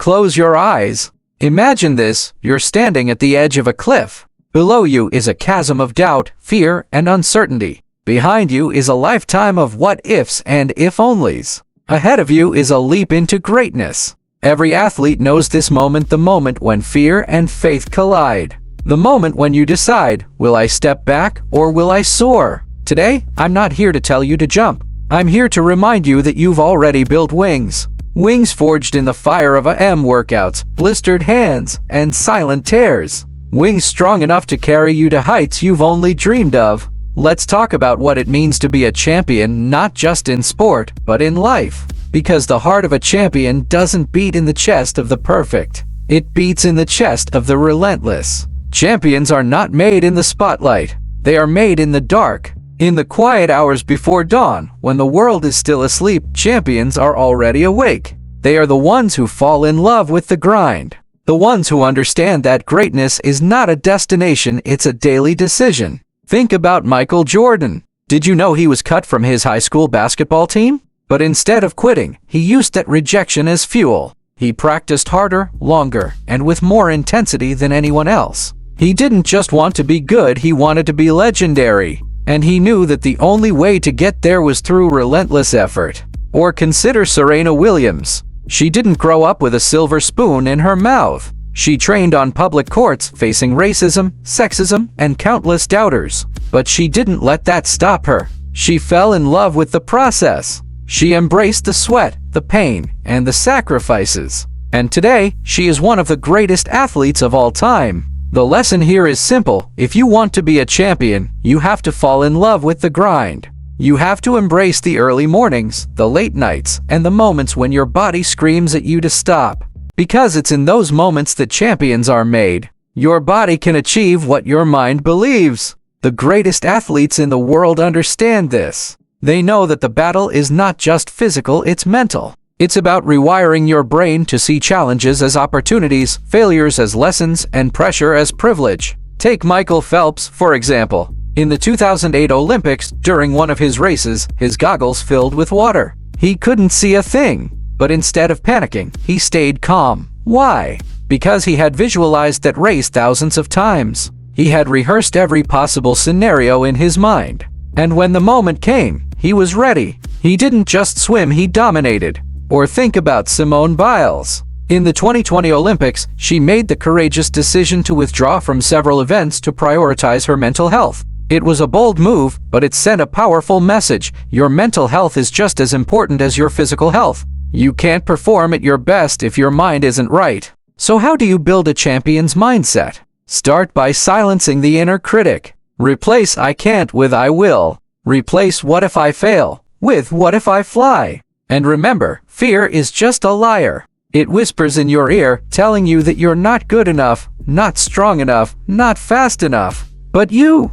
Close your eyes. Imagine this, you're standing at the edge of a cliff. Below you is a chasm of doubt, fear, and uncertainty. Behind you is a lifetime of what-ifs and if-onlys. Ahead of you is a leap into greatness. Every athlete knows this moment, the moment when fear and faith collide. The moment when you decide, will I step back or will I soar? Today, I'm not here to tell you to jump. I'm here to remind you that you've already built wings. Wings forged in the fire of AM workouts, blistered hands, and silent tears. Wings strong enough to carry you to heights you've only dreamed of. Let's talk about what it means to be a champion, not just in sport, but in life. Because the heart of a champion doesn't beat in the chest of the perfect. It beats in the chest of the relentless. Champions are not made in the spotlight. They are made in the dark. In the quiet hours before dawn, when the world is still asleep, champions are already awake. They are the ones who fall in love with the grind. The ones who understand that greatness is not a destination, it's a daily decision. Think about Michael Jordan. Did you know he was cut from his high school basketball team? But instead of quitting, he used that rejection as fuel. He practiced harder, longer, and with more intensity than anyone else. He didn't just want to be good, he wanted to be legendary. And he knew that the only way to get there was through relentless effort. Or consider Serena Williams. She didn't grow up with a silver spoon in her mouth. She trained on public courts, facing racism, sexism, and countless doubters. But she didn't let that stop her. She fell in love with the process. She embraced the sweat, the pain, and the sacrifices. And today, she is one of the greatest athletes of all time. The lesson here is simple. If you want to be a champion, you have to fall in love with the grind. You have to embrace the early mornings, the late nights, and the moments when your body screams at you to stop. Because it's in those moments that champions are made. Your body can achieve what your mind believes. The greatest athletes in the world understand this. They know that the battle is not just physical, it's mental. It's about rewiring your brain to see challenges as opportunities, failures as lessons, and pressure as privilege. Take Michael Phelps, for example. In the 2008 Olympics, during one of his races, his goggles filled with water. He couldn't see a thing, but instead of panicking, he stayed calm. Why? Because he had visualized that race thousands of times. He had rehearsed every possible scenario in his mind. And when the moment came, he was ready. He didn't just swim, he dominated. Or think about Simone Biles. In the 2020 Olympics, she made the courageous decision to withdraw from several events to prioritize her mental health. It was a bold move, but it sent a powerful message. Your mental health is just as important as your physical health. You can't perform at your best if your mind isn't right. So how do you build a champion's mindset? Start by silencing the inner critic. Replace I can't with I will. Replace what if I fail with what if I fly. And remember, fear is just a liar. It whispers in your ear, telling you that you're not good enough, not strong enough, not fast enough. But you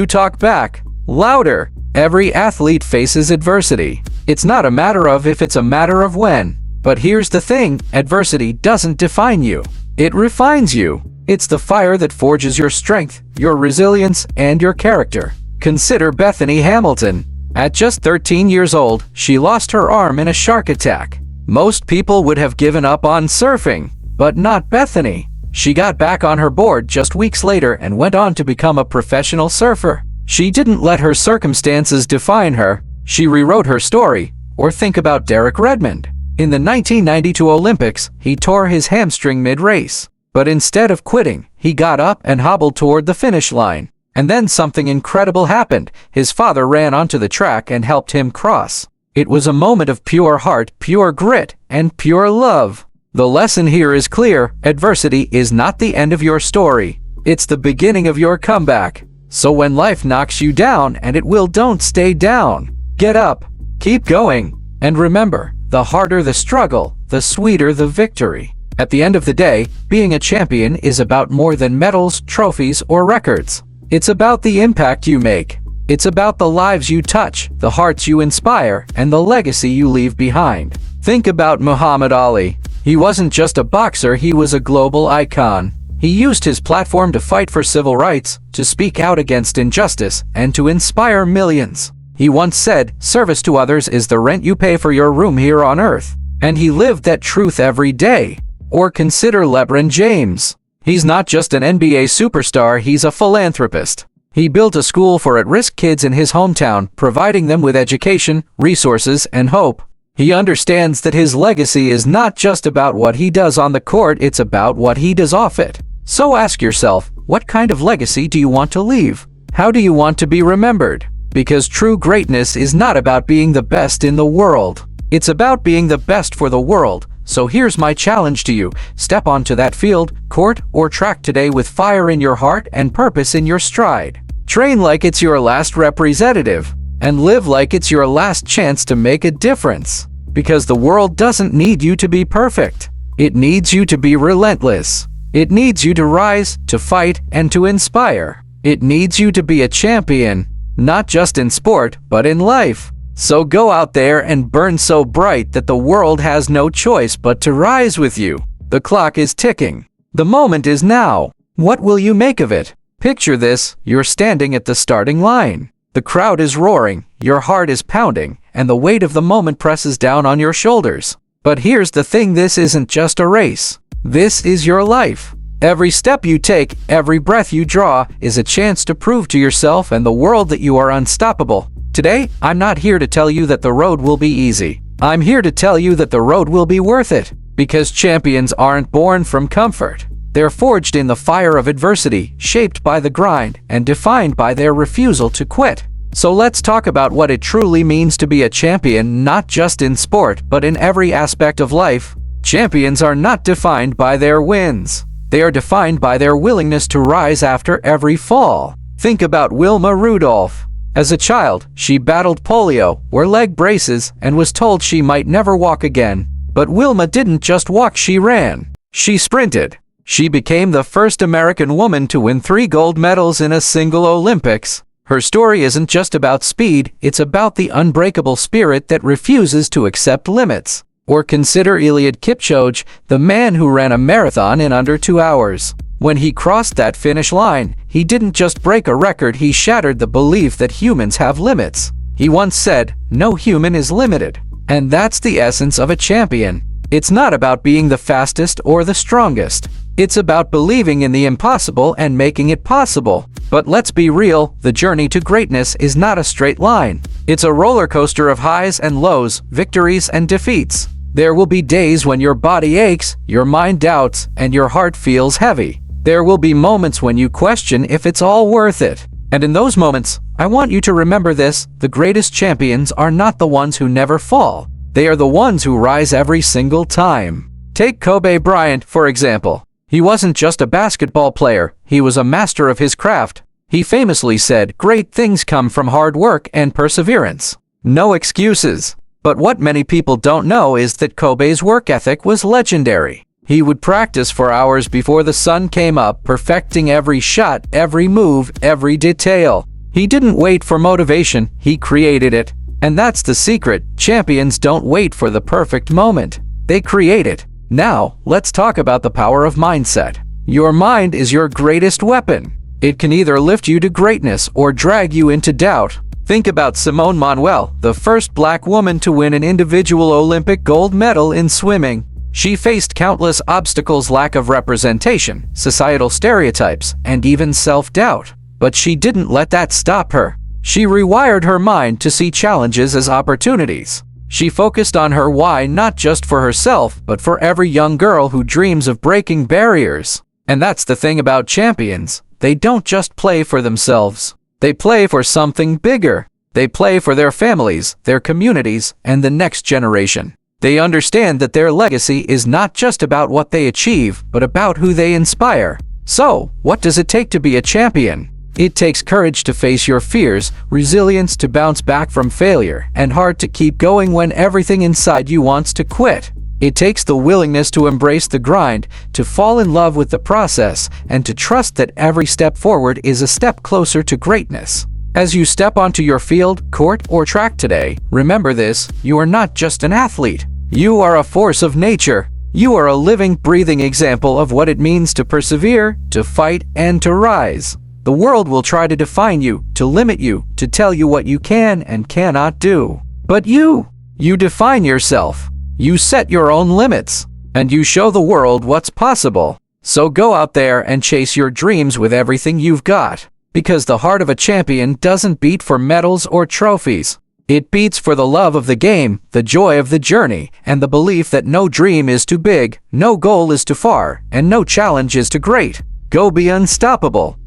talk back, louder. Every athlete faces adversity. It's not a matter of if, it's a matter of when. But here's the thing, adversity doesn't define you. It refines you. It's the fire that forges your strength, your resilience, and your character. Consider Bethany Hamilton. At just 13 years old, she lost her arm in a shark attack. Most people would have given up on surfing, but not Bethany. She got back on her board just weeks later and went on to become a professional surfer. She didn't let her circumstances define her. She rewrote her story. Or think about Derek Redmond. In the 1992 Olympics, he tore his hamstring mid-race. But instead of quitting, he got up and hobbled toward the finish line. And then something incredible happened. His father ran onto the track and helped him cross. It was a moment of pure heart, pure grit, and pure love. The lesson here is clear. Adversity is not the end of your story. It's the beginning of your comeback. So when life knocks you down, and it will, don't stay down. Get up, keep going, and remember, the harder the struggle, the sweeter the victory. At the end of the day, being a champion is about more than medals, trophies, or records. It's about the impact you make. It's about the lives you touch, the hearts you inspire, and the legacy you leave behind. Think about Muhammad Ali. He wasn't just a boxer, he was a global icon. He used his platform to fight for civil rights, to speak out against injustice, and to inspire millions. He once said, "Service to others is the rent you pay for your room here on earth." And he lived that truth every day. Or consider LeBron James. He's not just an NBA superstar, he's a philanthropist. He built a school for at-risk kids in his hometown, providing them with education, resources, and hope. He understands that his legacy is not just about what he does on the court, it's about what he does off it. So ask yourself, what kind of legacy do you want to leave? How do you want to be remembered? Because true greatness is not about being the best in the world. It's about being the best for the world. So here's my challenge to you. Step onto that field, court, or track today with fire in your heart and purpose in your stride. Train like it's your last representative, and live like it's your last chance to make a difference. Because the world doesn't need you to be perfect. It needs you to be relentless. It needs you to rise, to fight, and to inspire. It needs you to be a champion, not just in sport, but in life. So go out there and burn so bright that the world has no choice but to rise with you. The clock is ticking. The moment is now. What will you make of it? Picture this, you're standing at the starting line. The crowd is roaring, your heart is pounding, and the weight of the moment presses down on your shoulders. But here's the thing, this isn't just a race. This is your life. Every step you take, every breath you draw, is a chance to prove to yourself and the world that you are unstoppable. Today, I'm not here to tell you that the road will be easy. I'm here to tell you that the road will be worth it. Because champions aren't born from comfort. They're forged in the fire of adversity, shaped by the grind, and defined by their refusal to quit. So let's talk about what it truly means to be a champion, not just in sport, but in every aspect of life. Champions are not defined by their wins. They are defined by their willingness to rise after every fall. Think about Wilma Rudolph. As a child, she battled polio, wore leg braces, and was told she might never walk again. But Wilma didn't just walk, she ran. She sprinted. She became the first American woman to win 3 gold medals in a single Olympics. Her story isn't just about speed, it's about the unbreakable spirit that refuses to accept limits. Or consider Eliud Kipchoge, the man who ran a marathon in under 2 hours. When he crossed that finish line, he didn't just break a record, he shattered the belief that humans have limits. He once said, "No human is limited." And that's the essence of a champion. It's not about being the fastest or the strongest. It's about believing in the impossible and making it possible. But let's be real, the journey to greatness is not a straight line. It's a roller coaster of highs and lows, victories and defeats. There will be days when your body aches, your mind doubts, and your heart feels heavy. There will be moments when you question if it's all worth it. And in those moments, I want you to remember this: the greatest champions are not the ones who never fall. They are the ones who rise every single time. Take Kobe Bryant, for example. He wasn't just a basketball player, he was a master of his craft. He famously said, "Great things come from hard work and perseverance." No excuses. But what many people don't know is that Kobe's work ethic was legendary. He would practice for hours before the sun came up, perfecting every shot, every move, every detail. He didn't wait for motivation, he created it. And that's the secret. Champions don't wait for the perfect moment. They create it. Now, let's talk about the power of mindset. Your mind is your greatest weapon. It can either lift you to greatness or drag you into doubt. Think about Simone Manuel, the first black woman to win an individual Olympic gold medal in swimming. She faced countless obstacles: lack of representation, societal stereotypes, and even self-doubt. But she didn't let that stop her. She rewired her mind to see challenges as opportunities. She focused on her why, not just for herself, but for every young girl who dreams of breaking barriers. And that's the thing about champions. They don't just play for themselves. They play for something bigger. They play for their families, their communities, and the next generation. They understand that their legacy is not just about what they achieve, but about who they inspire. So, what does it take to be a champion? It takes courage to face your fears, resilience to bounce back from failure, and heart to keep going when everything inside you wants to quit. It takes the willingness to embrace the grind, to fall in love with the process, and to trust that every step forward is a step closer to greatness. As you step onto your field, court, or track today, remember this: you are not just an athlete. You are a force of nature. You are a living, breathing example of what it means to persevere, to fight, and to rise. The world will try to define you, to limit you, to tell you what you can and cannot do. But you define yourself. You set your own limits. and you show the world what's possible. So go out there and chase your dreams with everything you've got, because the heart of a champion doesn't beat for medals or trophies. It beats for the love of the game, the joy of the journey, and the belief that no dream is too big, no goal is too far, and no challenge is too great. Go be unstoppable.